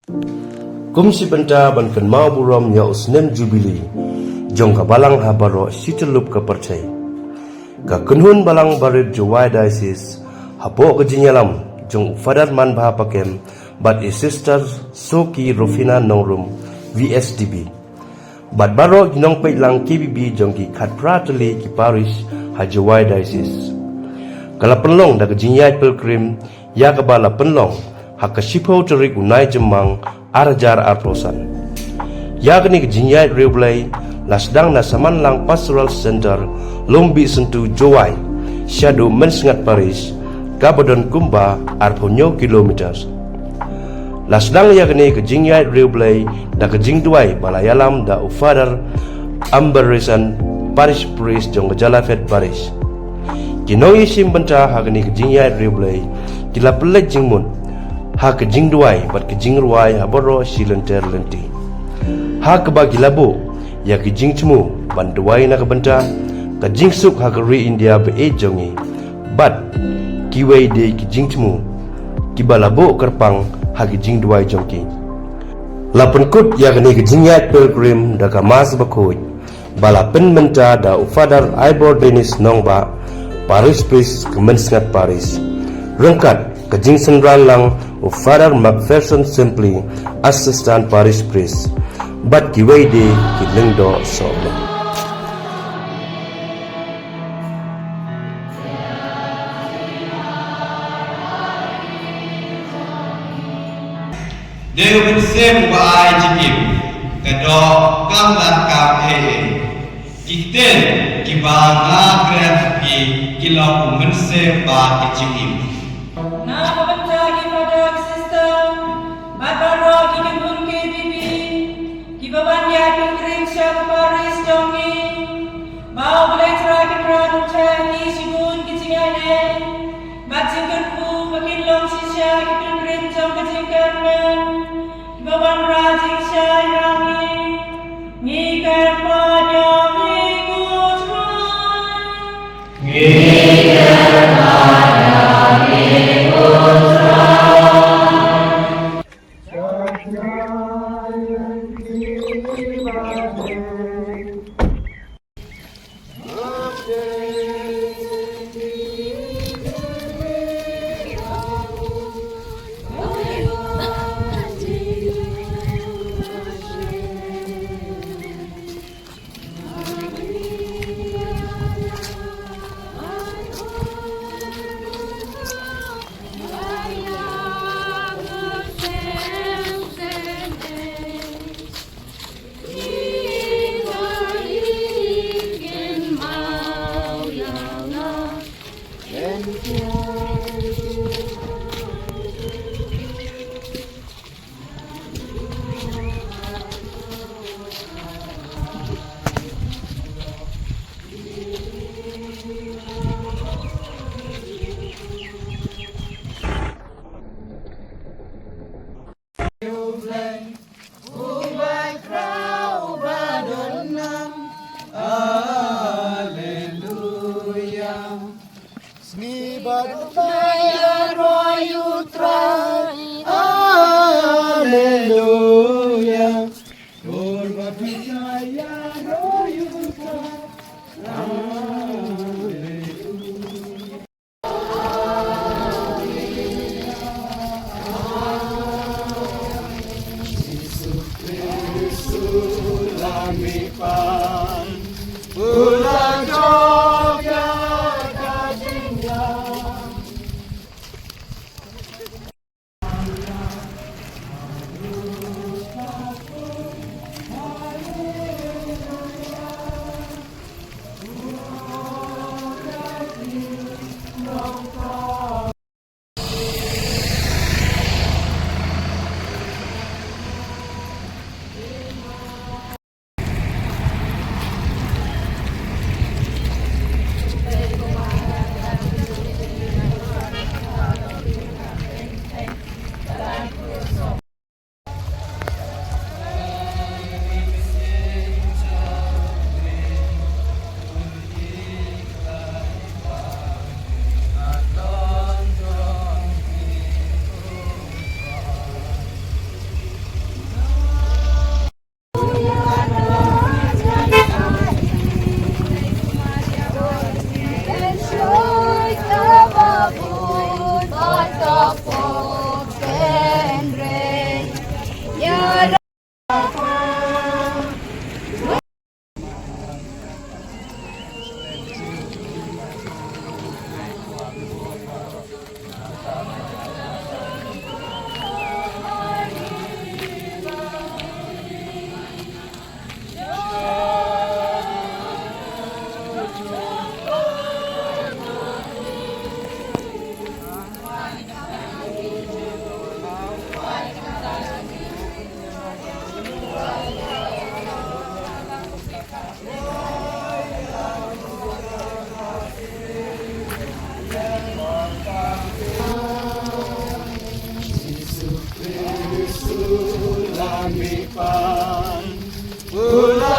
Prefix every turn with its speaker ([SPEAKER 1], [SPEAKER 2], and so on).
[SPEAKER 1] Kum si benta ban kan mau buram ya usnem jubili jong ka balang ha baro sitelup ka percay ka kunhun balang barit jowai diocese hapo ka jinyalam jong fadar man bha pakem but a sister Soki Rofina Nongrum VSDB but baro ginong pay lang KBB jong ki khatpratali ki parish ha jowai diocese kala penlong da ka jinyai pilgrim ya ka bala penlong ha ka sipo tarik unai jemang arjar arprosan yakni kejinyai reblay lasdang na samanlang pastoral center lombi sentu jowai shadow mensengat paris kabadon kumba arponyo kilometers lasdang yakni kejinyai reblay da kejingduai balayalam da ufadar ambarisan paris priest jong jalafet paris kinoi simbenta hakni kejinyai reblay kila pelek jingmun ha ke jingduai bat ke jingruai ha boro silenter lenti ha ke bagi labo ya ke jingchmu banduai na ke benta ke jingsuk ha ke ri India be e jongi bat kiwei de ke jingchmu ki balabo kerpang ha ke jingduai jongki lapun kut ya ke ni ke jingyat pilgrim da ka mas bakoi bala pen menta da ufadar Ibor Dennis nongba Paris Priest ke mensngat Paris rengkat kejing senran lang Father Macpherson simply assistant parish priest but kiwai de kilengdo soble
[SPEAKER 2] Dewa bersem wa ai jikim kado kam lan kam kiten kibanga kref kilau mense ba jikim
[SPEAKER 3] na pabenta pada sistem bataro kikimpun KBB kibaban ya pilgrim siapa Paris jongi mau boleh terakhir radu cahni sibun kicingane batjingkerku makin long sisya pilgrim jong kicingkermen kibaban rajing syayangi ngikar pada mikut ngikar pada
[SPEAKER 4] kami pan. Bulan